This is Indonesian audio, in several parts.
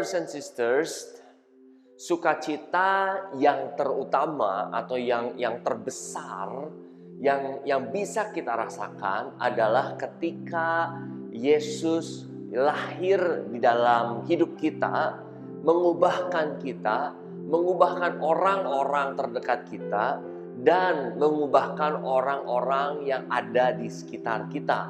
brothers and sisters, sukacita yang terutama atau yang terbesar yang bisa kita rasakan adalah ketika Yesus lahir di dalam hidup kita, mengubahkan kita, mengubahkan orang-orang terdekat kita, dan mengubahkan orang-orang yang ada di sekitar kita.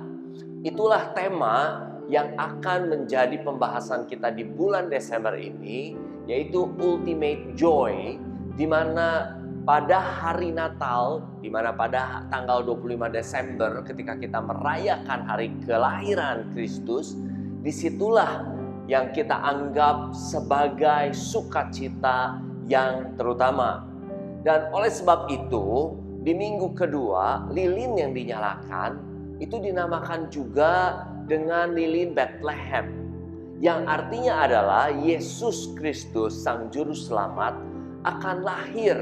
Itulah tema yang akan menjadi pembahasan kita di bulan Desember ini, yaitu Ultimate Joy, di mana pada hari Natal, di mana pada tanggal 25 Desember ketika kita merayakan hari kelahiran Kristus, disitulah yang kita anggap sebagai sukacita yang terutama. Dan oleh sebab itu, di minggu kedua, lilin yang dinyalakan itu dinamakan juga dengan lilin Bethlehem, yang artinya adalah Yesus Kristus, Sang Juru Selamat, akan lahir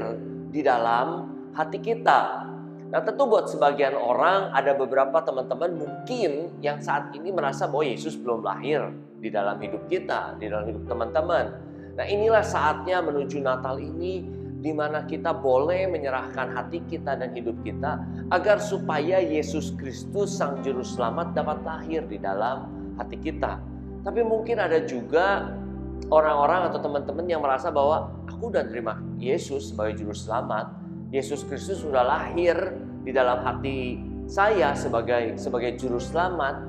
di dalam hati kita. Nah, tentu buat sebagian orang, ada beberapa teman-teman mungkin yang saat ini merasa bahwa Yesus belum lahir di dalam hidup kita, di dalam hidup teman-teman. Nah, inilah saatnya menuju Natal ini, di mana kita boleh menyerahkan hati kita dan hidup kita agar supaya Yesus Kristus Sang Juru Selamat dapat lahir di dalam hati kita. Tapi mungkin ada juga orang-orang atau teman-teman yang merasa bahwa aku udah terima Yesus sebagai Juru Selamat, Yesus Kristus sudah lahir di dalam hati saya sebagai Juru Selamat.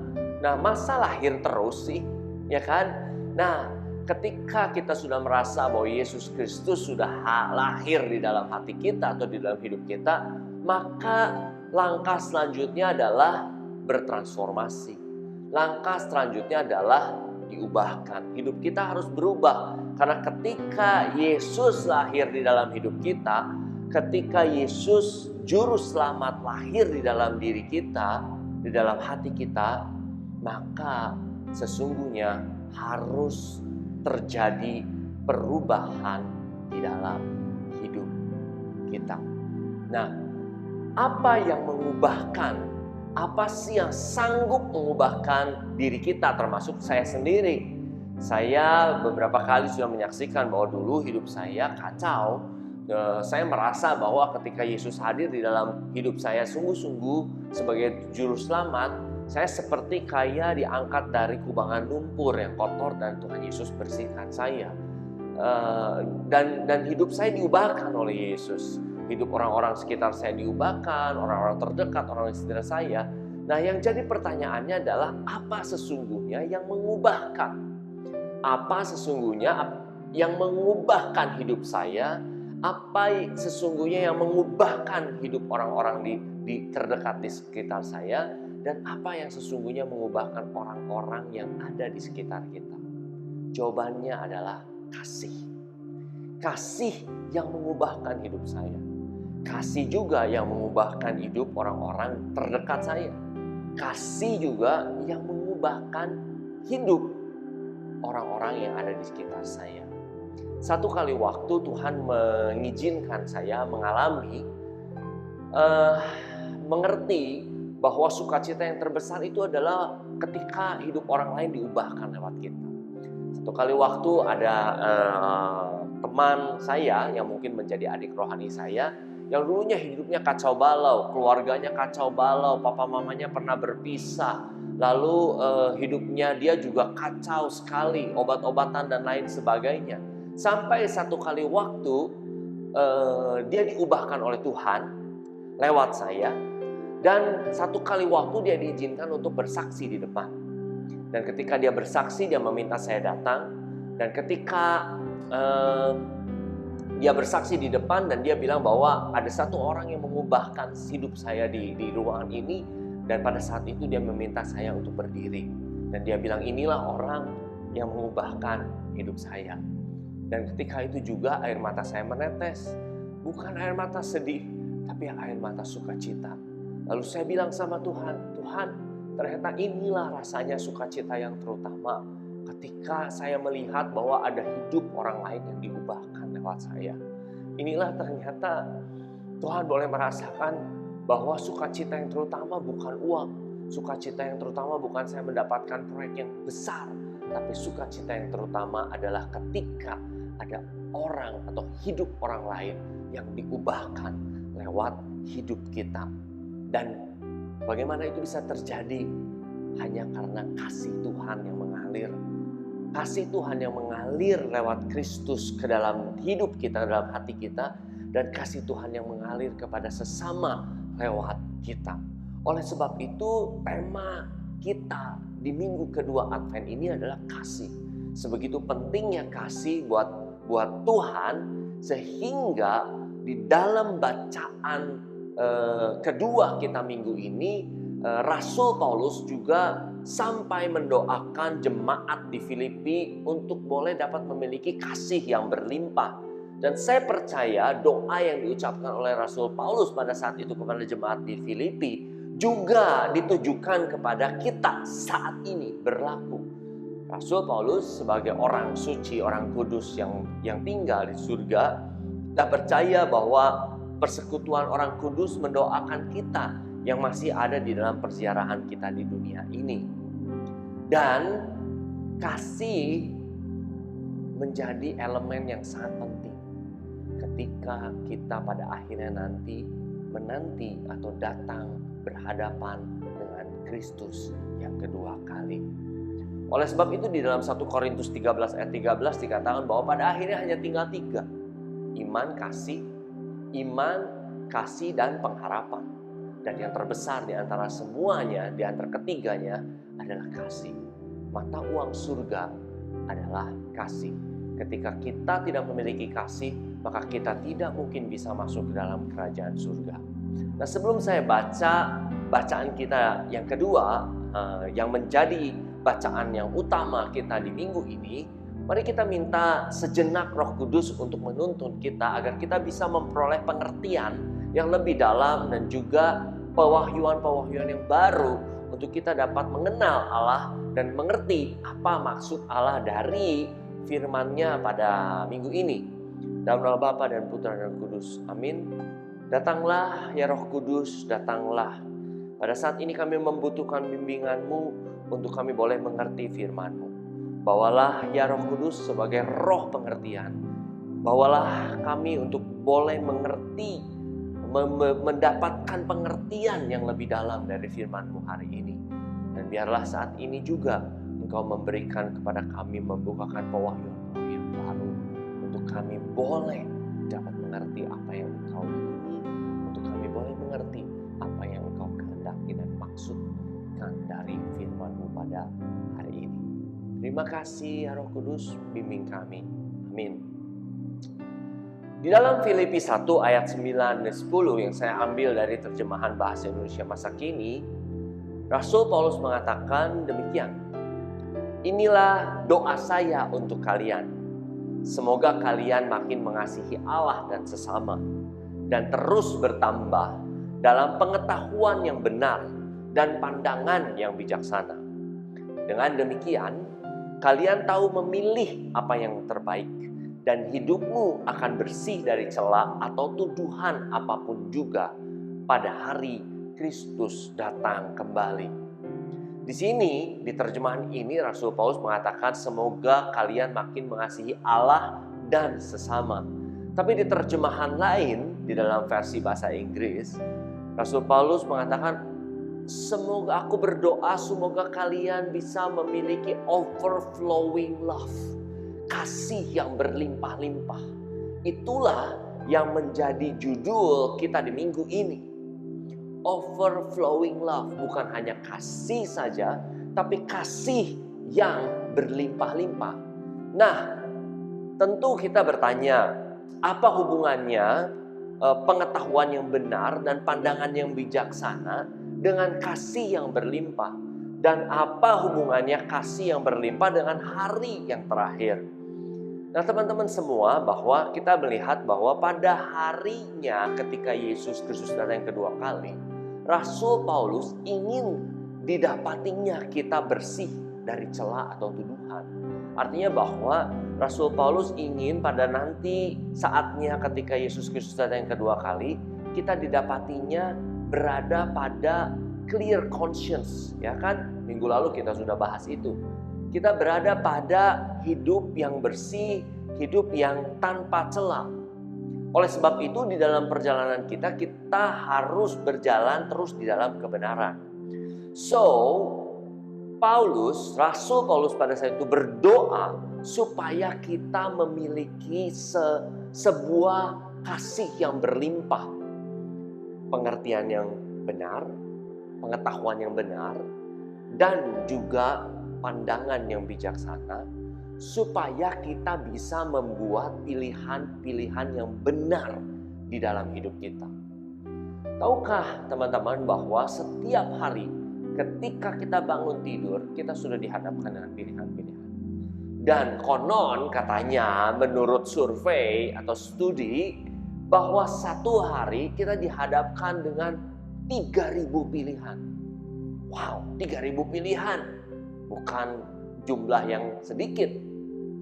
Nah, masa lahir terus sih? Ya kan? Nah, ketika kita sudah merasa bahwa Yesus Kristus sudah lahir di dalam hati kita atau di dalam hidup kita, maka langkah selanjutnya adalah bertransformasi. Langkah selanjutnya adalah diubahkan. Hidup kita harus berubah. Karena ketika Yesus lahir di dalam hidup kita, ketika Yesus Juru Selamat lahir di dalam diri kita, di dalam hati kita, maka sesungguhnya harus terjadi perubahan di dalam hidup kita. Nah, apa yang mengubahkan? Apa sih yang sanggup mengubahkan diri kita, termasuk saya sendiri? Saya beberapa kali sudah menyaksikan bahwa dulu hidup saya kacau. Saya merasa bahwa ketika Yesus hadir di dalam hidup saya sungguh-sungguh sebagai Juru Selamat, saya seperti kayak diangkat dari kubangan lumpur yang kotor dan Tuhan Yesus bersihkan saya. Dan hidup saya diubahkan oleh Yesus. Hidup orang-orang sekitar saya diubahkan, orang-orang terdekat, orang sekitar saya. Nah, yang jadi pertanyaannya adalah apa sesungguhnya yang mengubahkan? Apa sesungguhnya yang mengubahkan hidup saya? Apa sesungguhnya yang mengubahkan hidup orang-orang di terdekat di sekitar saya? Dan apa yang sesungguhnya mengubahkan orang-orang yang ada di sekitar kita? Jawabannya adalah kasih. Kasih yang mengubahkan hidup saya. Kasih juga yang mengubahkan hidup orang-orang terdekat saya. Kasih juga yang mengubahkan hidup orang-orang yang ada di sekitar saya. Satu kali waktu Tuhan mengizinkan saya mengalami, mengerti bahwa sukacita yang terbesar itu adalah ketika hidup orang lain diubahkan lewat kita. Satu kali waktu ada teman saya yang mungkin menjadi adik rohani saya, yang dulunya hidupnya kacau balau, keluarganya kacau balau, papa mamanya pernah berpisah, lalu hidupnya dia juga kacau sekali, obat-obatan dan lain sebagainya. Sampai satu kali waktu dia diubahkan oleh Tuhan lewat saya. Dan satu kali waktu dia diizinkan untuk bersaksi di depan. Dan ketika dia bersaksi, dia meminta saya datang. Dan ketika dia bersaksi di depan dan dia bilang bahwa ada satu orang yang mengubahkan hidup saya di ruangan ini. Dan pada saat itu dia meminta saya untuk berdiri. Dan dia bilang, inilah orang yang mengubahkan hidup saya. Dan ketika itu juga air mata saya menetes. Bukan air mata sedih, tapi air mata sukacita. Lalu saya bilang sama Tuhan, Tuhan, ternyata inilah rasanya sukacita yang terutama ketika saya melihat bahwa ada hidup orang lain yang diubahkan lewat saya. Inilah ternyata Tuhan boleh merasakan bahwa sukacita yang terutama bukan uang. Sukacita yang terutama bukan saya mendapatkan proyek yang besar. tapi sukacita yang terutama adalah ketika ada orang atau hidup orang lain yang diubahkan lewat hidup kita. Dan bagaimana itu bisa terjadi? Hanya karena kasih Tuhan yang mengalir. Kasih Tuhan yang mengalir lewat Kristus ke dalam hidup kita, dalam hati kita. Dan kasih Tuhan yang mengalir kepada sesama lewat kita. Oleh sebab itu, tema kita di minggu kedua Advent ini adalah kasih. Sebegitu pentingnya kasih buat Tuhan, sehingga di dalam bacaan kedua kita minggu ini, Rasul Paulus juga sampai mendoakan jemaat di Filipi untuk boleh dapat memiliki kasih yang berlimpah. Dan saya percaya doa yang diucapkan oleh Rasul Paulus pada saat itu kepada jemaat di Filipi juga ditujukan kepada kita saat ini berlaku. Rasul Paulus sebagai orang suci, orang kudus yang tinggal di surga, kita percaya bahwa persekutuan orang kudus mendoakan kita yang masih ada di dalam perziarahan kita di dunia ini. Dan kasih menjadi elemen yang sangat penting ketika kita pada akhirnya nanti menanti atau datang berhadapan dengan Kristus yang kedua kali. Oleh sebab itu di dalam 1 Korintus 13 ayat 13 dikatakan bahwa pada akhirnya hanya tinggal 3. Iman, kasih, dan pengharapan. Dan yang terbesar di antara semuanya, di antara ketiganya adalah kasih. Mata uang surga adalah kasih. Ketika kita tidak memiliki kasih, maka kita tidak mungkin bisa masuk ke dalam kerajaan surga. Nah, sebelum saya baca bacaan kita yang kedua, yang menjadi bacaan yang utama kita di minggu ini, mari kita minta sejenak Roh Kudus untuk menuntun kita agar kita bisa memperoleh pengertian yang lebih dalam dan juga pewahyuan-pewahyuan yang baru untuk kita dapat mengenal Allah dan mengerti apa maksud Allah dari firman-Nya pada minggu ini. Dalam nama Bapa dan Putra dan Kudus. Amin. Datanglah ya Roh Kudus, datanglah. Pada saat ini kami membutuhkan bimbingan-Mu untuk kami boleh mengerti firman-Mu. Bawalah ya Roh Kudus sebagai roh pengertian. Bawalah kami untuk boleh mengerti, mendapatkan pengertian yang lebih dalam dari firman-Mu hari ini. Dan biarlah saat ini juga Engkau memberikan kepada kami, membukakan pewahyuan baru untuk kami boleh dapat mengerti apa yang Engkau ingini, untuk kami boleh mengerti apa yang Engkau kehendaki dan maksudkan dari firman-Mu pada hari ini. Terima kasih ya Roh Kudus, bimbing kami. Amin. Di dalam Filipi 1 ayat 9 dan 10 yang saya ambil dari terjemahan bahasa Indonesia masa kini, Rasul Paulus mengatakan demikian. Inilah doa saya untuk kalian. Semoga kalian makin mengasihi Allah dan sesama, dan terus bertambah dalam pengetahuan yang benar dan pandangan yang bijaksana. Dengan demikian, kalian tahu memilih apa yang terbaik, dan hidupmu akan bersih dari cela atau tuduhan apapun juga pada hari Kristus datang kembali. Di sini, di terjemahan ini Rasul Paulus mengatakan semoga kalian makin mengasihi Allah dan sesama. Tapi di terjemahan lain, di dalam versi bahasa Inggris, Rasul Paulus mengatakan semoga aku berdoa semoga kalian bisa memiliki overflowing love. Kasih yang berlimpah-limpah. Itulah yang menjadi judul kita di minggu ini. Overflowing love, bukan hanya kasih saja, tapi kasih yang berlimpah-limpah. Nah, tentu kita bertanya, apa hubungannya pengetahuan yang benar dan pandangan yang bijaksana dengan kasih yang berlimpah? Dan apa hubungannya kasih yang berlimpah dengan hari yang terakhir? Nah, teman-teman semua, bahwa kita melihat bahwa pada harinya ketika Yesus Kristus datang yang kedua kali, Rasul Paulus ingin didapatinya kita bersih dari cela atau tuduhan. Artinya bahwa Rasul Paulus ingin pada nanti saatnya ketika Yesus Kristus datang yang kedua kali, kita didapatinya berada pada clear conscience, ya kan? Minggu lalu kita sudah bahas itu. Kita berada pada hidup yang bersih, hidup yang tanpa celah. Oleh sebab itu di dalam perjalanan kita harus berjalan terus di dalam kebenaran. So, Rasul Paulus pada saat itu berdoa supaya kita memiliki sebuah kasih yang berlimpah. Pengertian yang benar, pengetahuan yang benar, dan juga pandangan yang bijaksana, supaya kita bisa membuat pilihan-pilihan yang benar di dalam hidup kita. Tahukah teman-teman bahwa setiap hari ketika kita bangun tidur, kita sudah dihadapkan dengan pilihan-pilihan. Dan konon katanya menurut survei atau studi, bahwa satu hari kita dihadapkan dengan 3.000 pilihan. Wow, 3.000 pilihan. Bukan jumlah yang sedikit.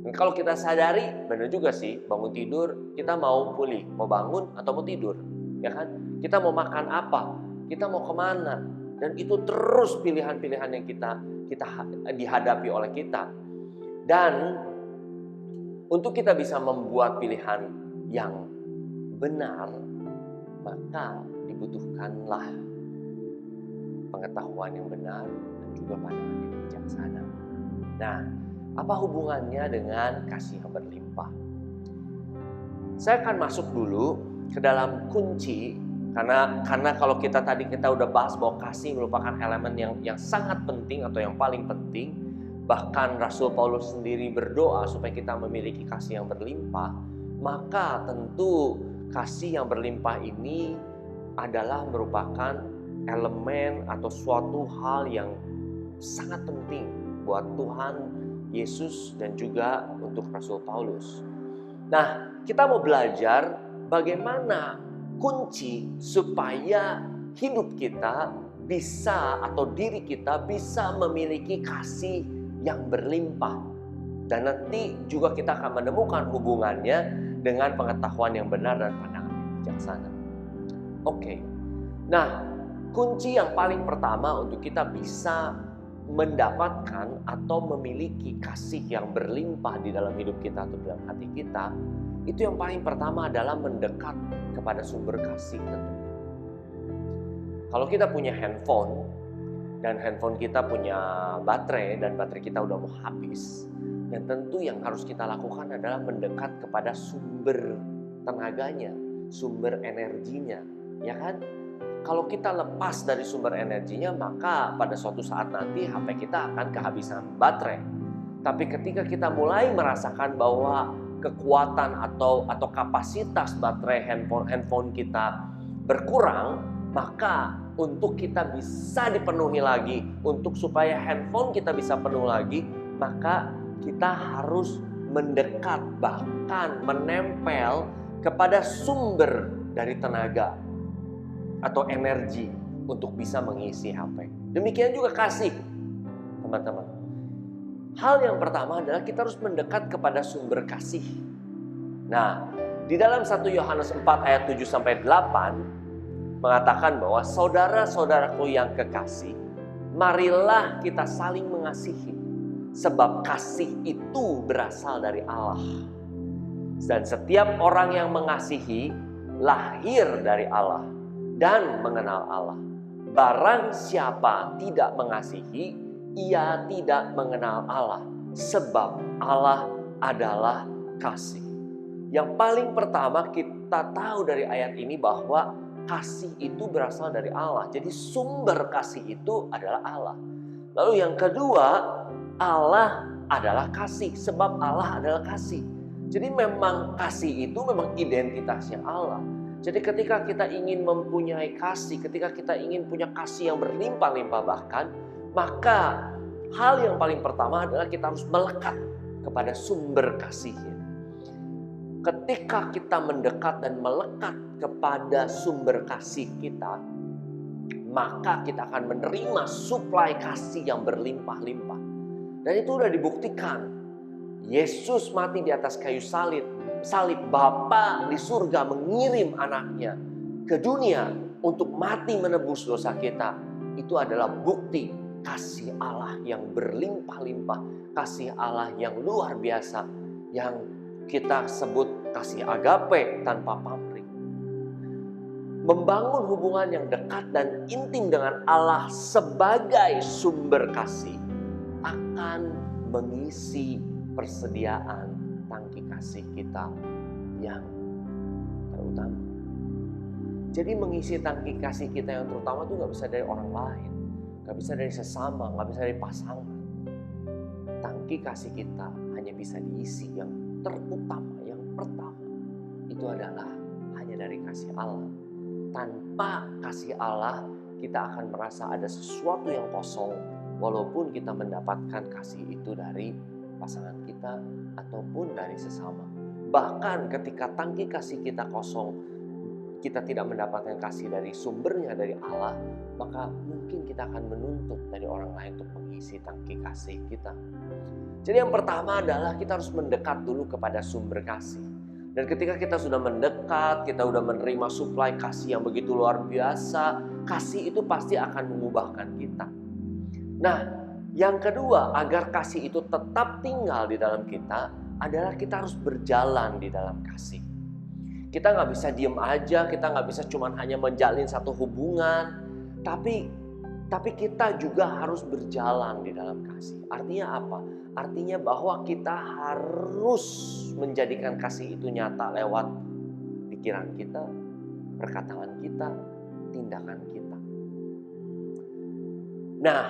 Dan kalau kita sadari, benar juga sih, bangun tidur, kita mau pulih, mau bangun atau mau tidur. Ya kan? Kita mau makan apa? Kita mau kemana? Dan itu terus pilihan-pilihan yang kita dihadapi oleh kita. Dan untuk kita bisa membuat pilihan yang benar, maka dibutuhkanlah pengetahuan yang benar dan juga pandangan yang bijaksana. Nah, apa hubungannya dengan kasih yang berlimpah? Saya akan masuk dulu ke dalam kunci, karena kalau kita udah bahas bahwa kasih merupakan elemen yang sangat penting atau yang paling penting. Bahkan Rasul Paulus sendiri berdoa supaya kita memiliki kasih yang berlimpah. Maka tentu kasih yang berlimpah ini adalah merupakan elemen atau suatu hal yang sangat penting buat Tuhan Yesus dan juga untuk Rasul Paulus. Nah, kita mau belajar bagaimana kunci supaya hidup kita bisa atau diri kita bisa memiliki kasih yang berlimpah. Dan nanti juga kita akan menemukan hubungannya dengan pengetahuan yang benar dan pandangan yang bijaksana. Oke. Nah, kunci yang paling pertama untuk kita bisa mendapatkan atau memiliki kasih yang berlimpah di dalam hidup kita atau dalam hati kita, itu yang paling pertama adalah mendekat kepada sumber kasih tentunya. Kalau kita punya handphone dan handphone kita punya baterai dan baterai kita udah mau habis, dan tentu yang harus kita lakukan adalah mendekat kepada sumber tenaganya, sumber energinya, ya kan? Kalau kita lepas dari sumber energinya, maka pada suatu saat nanti HP kita akan kehabisan baterai. Tapi ketika kita mulai merasakan bahwa kekuatan atau kapasitas baterai handphone kita berkurang, maka untuk kita bisa dipenuhi lagi, untuk supaya handphone kita bisa penuh lagi, maka kita harus mendekat, bahkan menempel kepada sumber dari tenaga atau energi untuk bisa mengisi HP. Demikian juga kasih, teman-teman. Hal yang pertama adalah kita harus mendekat kepada sumber kasih. Nah, di dalam 1 Yohanes 4 ayat 7-8 mengatakan bahwa saudara-saudaraku yang kekasih, marilah kita saling mengasihi, sebab kasih itu berasal dari Allah. Dan setiap orang yang mengasihi lahir dari Allah dan mengenal Allah. Barang siapa tidak mengasihi, ia tidak mengenal Allah, sebab Allah adalah kasih. Yang paling pertama kita tahu dari ayat ini bahwa kasih itu berasal dari Allah. Jadi sumber kasih itu adalah Allah. Lalu yang kedua, Allah adalah kasih, sebab Allah adalah kasih. Jadi memang kasih itu memang identitasnya Allah. Jadi ketika kita ingin mempunyai kasih, ketika kita ingin punya kasih yang berlimpah-limpah bahkan, maka hal yang paling pertama adalah kita harus melekat kepada sumber kasihnya. Ketika kita mendekat dan melekat kepada sumber kasih kita, maka kita akan menerima suplai kasih yang berlimpah-limpah. Dan itu sudah dibuktikan. Yesus mati di atas kayu salib. Bapa di surga mengirim anaknya ke dunia untuk mati menebus dosa kita. Itu adalah bukti kasih Allah yang berlimpah-limpah, kasih Allah yang luar biasa, yang kita sebut kasih agape tanpa pamrih. Membangun hubungan yang dekat dan intim dengan Allah sebagai sumber kasih akan mengisi persediaan tangki kasih kita yang terutama. Jadi mengisi tangki kasih kita yang terutama itu gak bisa dari orang lain, gak bisa dari sesama, gak bisa dari pasangan. Tangki kasih kita hanya bisa diisi yang terutama, yang pertama, itu adalah hanya dari kasih Allah. Tanpa kasih Allah, kita akan merasa ada sesuatu yang kosong, walaupun kita mendapatkan kasih itu dari pasangan kita ataupun dari sesama. Bahkan ketika tangki kasih kita kosong, kita tidak mendapatkan kasih dari sumbernya, dari Allah, maka mungkin kita akan menuntut dari orang lain untuk mengisi tangki kasih kita. Jadi yang pertama adalah kita harus mendekat dulu kepada sumber kasih. Dan ketika kita sudah mendekat, kita sudah menerima suplai kasih yang begitu luar biasa, kasih itu pasti akan mengubahkan kita. Nah, yang kedua, agar kasih itu tetap tinggal di dalam kita, adalah kita harus berjalan di dalam kasih. Kita nggak bisa diem aja, kita nggak bisa cuma hanya menjalin satu hubungan, tapi kita juga harus berjalan di dalam kasih. Artinya apa? Artinya bahwa kita harus menjadikan kasih itu nyata lewat pikiran kita, perkataan kita, tindakan kita. Nah,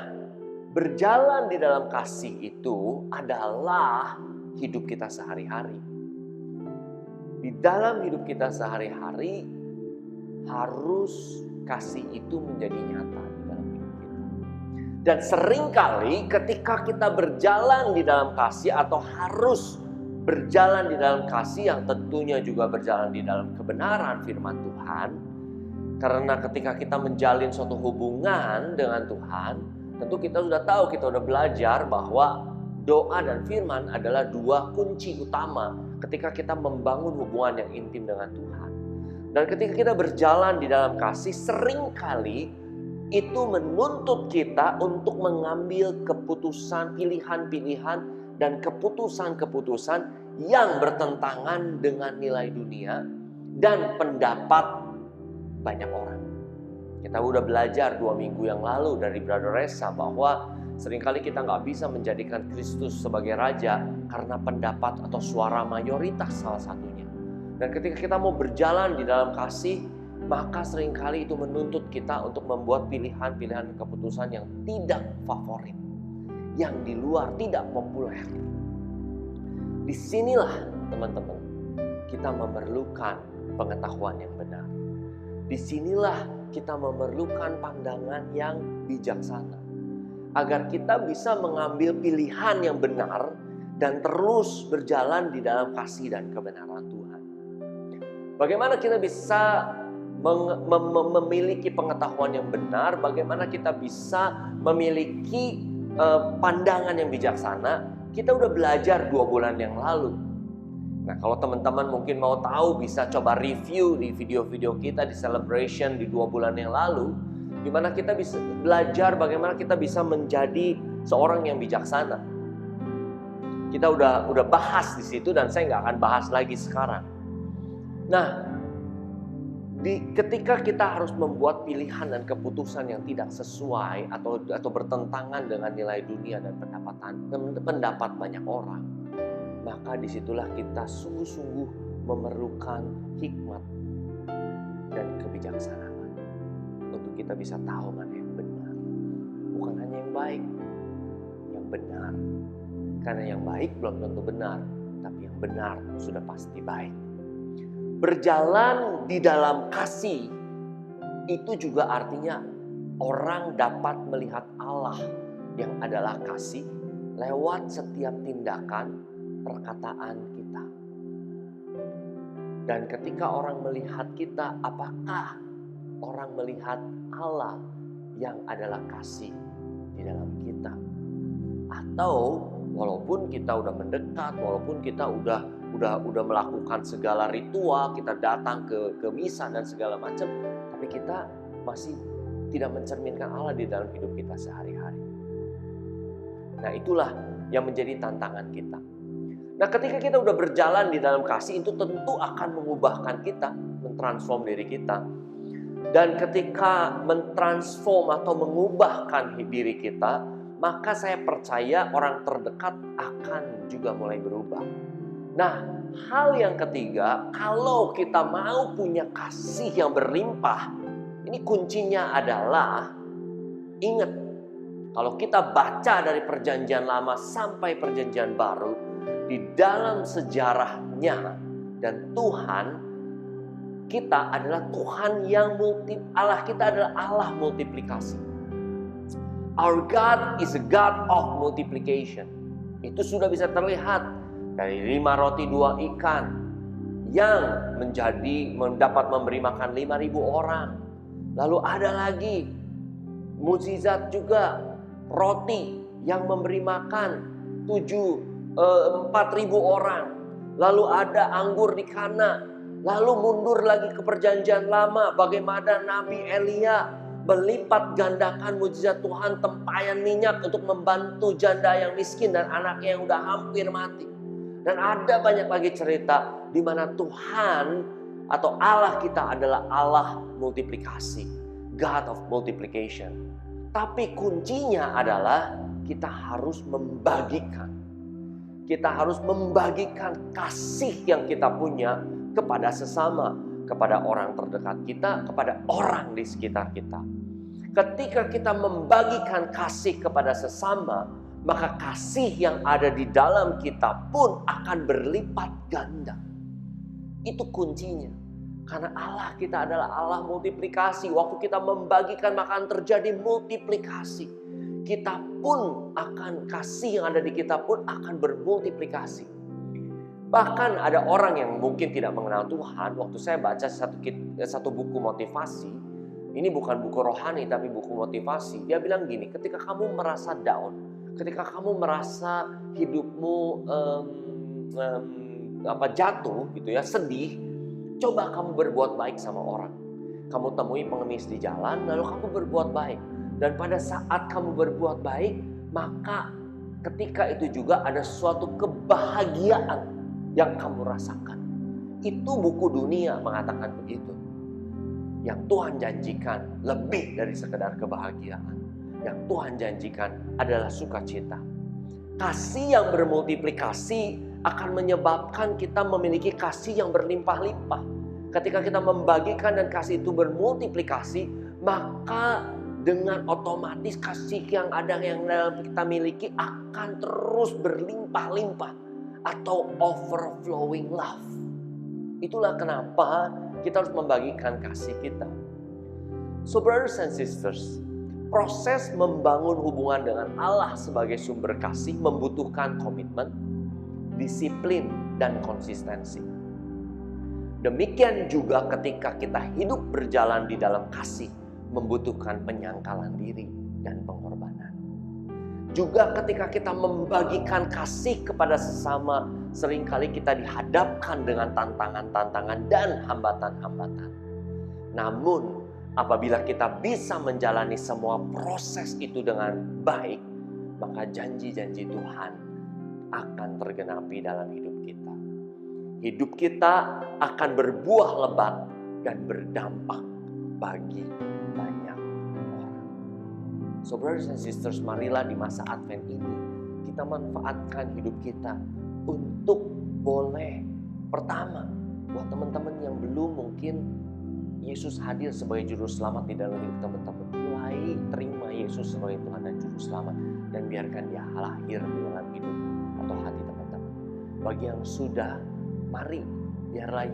berjalan di dalam kasih itu adalah hidup kita sehari-hari. Di dalam hidup kita sehari-hari harus kasih itu menjadi nyata di dalam hidup kita. Dan seringkali ketika kita berjalan di dalam kasih atau harus berjalan di dalam kasih yang tentunya juga berjalan di dalam kebenaran firman Tuhan. Karena ketika kita menjalin suatu hubungan dengan Tuhan, tentu kita sudah tahu, kita sudah belajar bahwa doa dan firman adalah dua kunci utama ketika kita membangun hubungan yang intim dengan Tuhan. Dan ketika kita berjalan di dalam kasih, seringkali itu menuntut kita untuk mengambil keputusan, pilihan-pilihan, dan keputusan-keputusan yang bertentangan dengan nilai dunia dan pendapat banyak orang. Kita udah belajar 2 minggu yang lalu dari Brother Reza bahwa seringkali kita nggak bisa menjadikan Kristus sebagai Raja karena pendapat atau suara mayoritas salah satunya. Dan ketika kita mau berjalan di dalam kasih, maka seringkali itu menuntut kita untuk membuat pilihan-pilihan keputusan yang tidak favorit, yang di luar tidak populer. Disinilah teman-teman, kita memerlukan pengetahuan yang benar. Disinilah kita memerlukan pandangan yang bijaksana, agar kita bisa mengambil pilihan yang benar dan terus berjalan di dalam kasih dan kebenaran Tuhan. Bagaimana kita bisa memiliki pengetahuan yang benar? Bagaimana kita bisa memiliki pandangan yang bijaksana? Kita udah belajar 2 bulan yang lalu. Nah, kalau teman-teman mungkin mau tahu, bisa coba review di video-video kita di celebration di 2 bulan yang lalu, di mana kita bisa belajar bagaimana kita bisa menjadi seorang yang bijaksana. Kita udah bahas di situ dan saya nggak akan bahas lagi sekarang. Nah, ketika kita harus membuat pilihan dan keputusan yang tidak sesuai atau bertentangan dengan nilai dunia dan pendapat banyak orang, maka disitulah kita sungguh-sungguh memerlukan hikmat dan kebijaksanaan untuk kita bisa tahu mana yang benar. Bukan hanya yang baik, yang benar. Karena yang baik belum tentu benar, tapi yang benar sudah pasti baik. Berjalan di dalam kasih itu juga artinya orang dapat melihat Allah yang adalah kasih lewat setiap tindakan, perkataan kita. Dan ketika orang melihat kita, apakah orang melihat Allah yang adalah kasih di dalam kita? Atau walaupun kita udah mendekat, walaupun kita udah melakukan segala ritual, kita datang ke misa dan segala macam, tapi kita masih tidak mencerminkan Allah di dalam hidup kita sehari-hari. Nah, itulah yang menjadi tantangan kita. Nah, ketika kita udah berjalan di dalam kasih, itu tentu akan mengubahkan kita, mentransform diri kita. Dan ketika mentransform atau mengubahkan diri kita, maka saya percaya orang terdekat akan juga mulai berubah. Nah, hal yang ketiga, kalau kita mau punya kasih yang berlimpah, ini kuncinya adalah ingat, kalau kita baca dari perjanjian lama sampai perjanjian baru, di dalam sejarahnya dan Tuhan kita adalah Tuhan yang Allah kita adalah Allah multiplikasi. Our God is a God of multiplication. Itu sudah bisa terlihat dari 5 roti 2 ikan yang dapat memberi makan 5.000 orang. Lalu ada lagi mukjizat juga, roti yang memberi makan 4.000 orang. Lalu ada anggur di Kana. Lalu mundur lagi ke perjanjian lama, bagaimana Nabi Elia melipat gandakan mukjizat Tuhan, tempayan minyak untuk membantu janda yang miskin dan anaknya yang udah hampir mati. Dan ada banyak lagi cerita di mana Tuhan atau Allah kita adalah Allah multiplikasi, God of multiplication. Tapi kuncinya adalah kita harus membagikan. Kita harus membagikan kasih yang kita punya kepada sesama, kepada orang terdekat kita, kepada orang di sekitar kita. Ketika kita membagikan kasih kepada sesama, maka kasih yang ada di dalam kita pun akan berlipat ganda. Itu kuncinya. Karena Allah kita adalah Allah multiplikasi. Waktu kita membagikan, maka akan terjadi multiplikasi. Kita pun akan, kasih yang ada di kita pun akan bermultiplikasi. Bahkan ada orang yang mungkin tidak mengenal Tuhan. Waktu saya baca satu buku motivasi, ini bukan buku rohani tapi buku motivasi. Dia bilang gini, ketika kamu merasa down, ketika kamu merasa hidupmu jatuh gitu ya, sedih, coba kamu berbuat baik sama orang. Kamu temui pengemis di jalan, lalu kamu berbuat baik. Dan pada saat kamu berbuat baik, maka ketika itu juga ada suatu kebahagiaan yang kamu rasakan. Itu buku dunia mengatakan begitu. Yang Tuhan janjikan lebih dari sekedar kebahagiaan. Yang Tuhan janjikan adalah sukacita. Kasih yang bermultiplikasi akan menyebabkan kita memiliki kasih yang berlimpah-limpah. Ketika kita membagikan dan kasih itu bermultiplikasi, maka dengan otomatis kasih yang dalam kita miliki akan terus berlimpah-limpah atau overflowing love. Itulah kenapa kita harus membagikan kasih kita. So brothers and sisters, proses membangun hubungan dengan Allah sebagai sumber kasih membutuhkan komitmen, disiplin, dan konsistensi. Demikian juga ketika kita hidup berjalan di dalam kasih, membutuhkan penyangkalan diri dan pengorbanan. Juga ketika kita membagikan kasih kepada sesama, seringkali kita dihadapkan dengan tantangan-tantangan dan hambatan-hambatan. Namun, apabila kita bisa menjalani semua proses itu dengan baik, maka janji-janji Tuhan akan tergenapi dalam hidup kita. Hidup kita akan berbuah lebat dan berdampak bagi banyak orang. So brothers and sisters, marilah di masa Advent ini kita manfaatkan hidup kita untuk boleh, pertama, buat teman-teman yang belum mungkin Yesus hadir sebagai juru selamat di dalam hidup teman-teman, mulai terima Yesus sebagai Tuhan dan juru selamat dan biarkan dia lahir di dalam hidup atau hati teman-teman. Bagi yang sudah, mari biarlah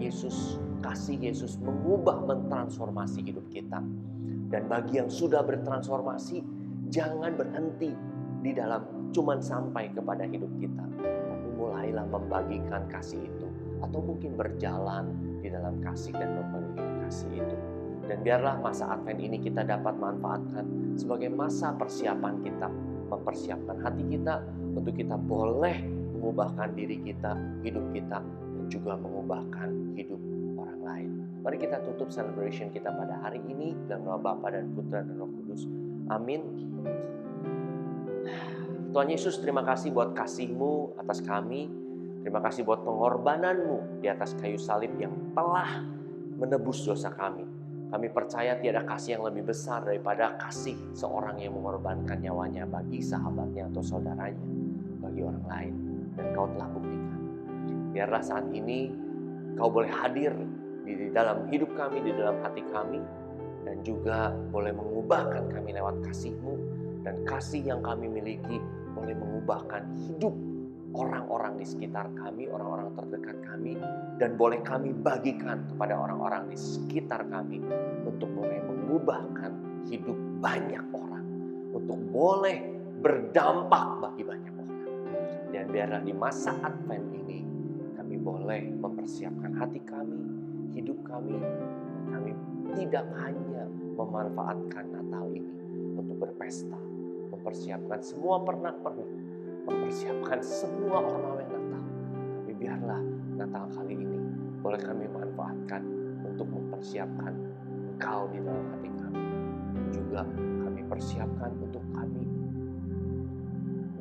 kasih Yesus mengubah, mentransformasi hidup kita. Dan bagi yang sudah bertransformasi, jangan berhenti di dalam cuman sampai kepada hidup kita, tapi mulailah membagikan kasih itu, atau mungkin berjalan di dalam kasih dan membagikan kasih itu. Dan biarlah masa Advent ini kita dapat manfaatkan sebagai masa persiapan kita, mempersiapkan hati kita untuk kita boleh mengubahkan diri kita, hidup kita, dan juga mengubahkan hidup orang lain. Mari kita tutup celebration kita pada hari ini dalam nama Bapa dan Putra dan Roh Kudus. Amin. Tuhan Yesus, terima kasih buat kasih-Mu atas kami. Terima kasih buat pengorbanan-Mu di atas kayu salib yang telah menebus dosa kami. Kami percaya tiada kasih yang lebih besar daripada kasih seorang yang mengorbankan nyawanya bagi sahabatnya atau saudaranya, bagi orang lain. Dan Kau telah buktikan. Biarlah saat ini Kau boleh hadir di dalam hidup kami, di dalam hati kami, dan juga boleh mengubahkan kami lewat kasih-Mu, dan kasih yang kami miliki boleh mengubahkan hidup orang-orang di sekitar kami, orang-orang terdekat kami, dan boleh kami bagikan kepada orang-orang di sekitar kami untuk boleh mengubahkan hidup banyak orang, untuk boleh berdampak bagi banyak orang. Dan biarlah di masa Advent ini kami boleh mempersiapkan hati kami, hidup kami. Kami tidak hanya memanfaatkan Natal ini untuk berpesta, mempersiapkan semua pernak-pernik, mempersiapkan semua ornamen Natal. Tapi biarlah Natal kali ini boleh kami manfaatkan untuk mempersiapkan Engkau di dalam hati kami. Dan juga kami persiapkan untuk kami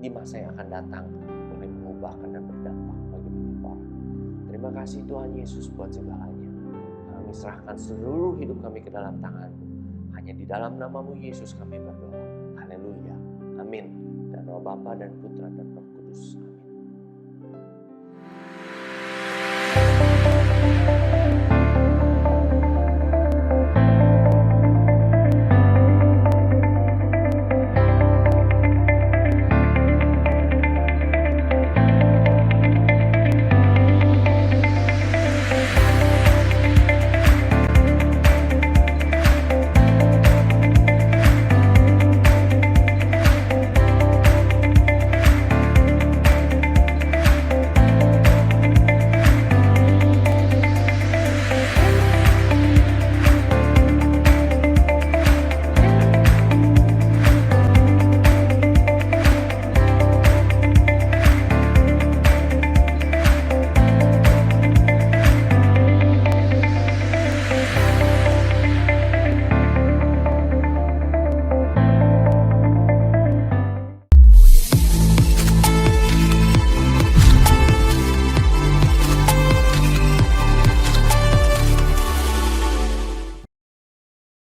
di masa yang akan datang boleh mengubahkan dan berdampak bagi banyak orang. Terima kasih Tuhan Yesus buat segalanya. Kami serahkan seluruh hidup kami ke dalam tangan-Mu. Hanya di dalam nama-Mu Yesus kami berdoa. Haleluya. Amin. Dan Roh Bapa dan Putra dan Roh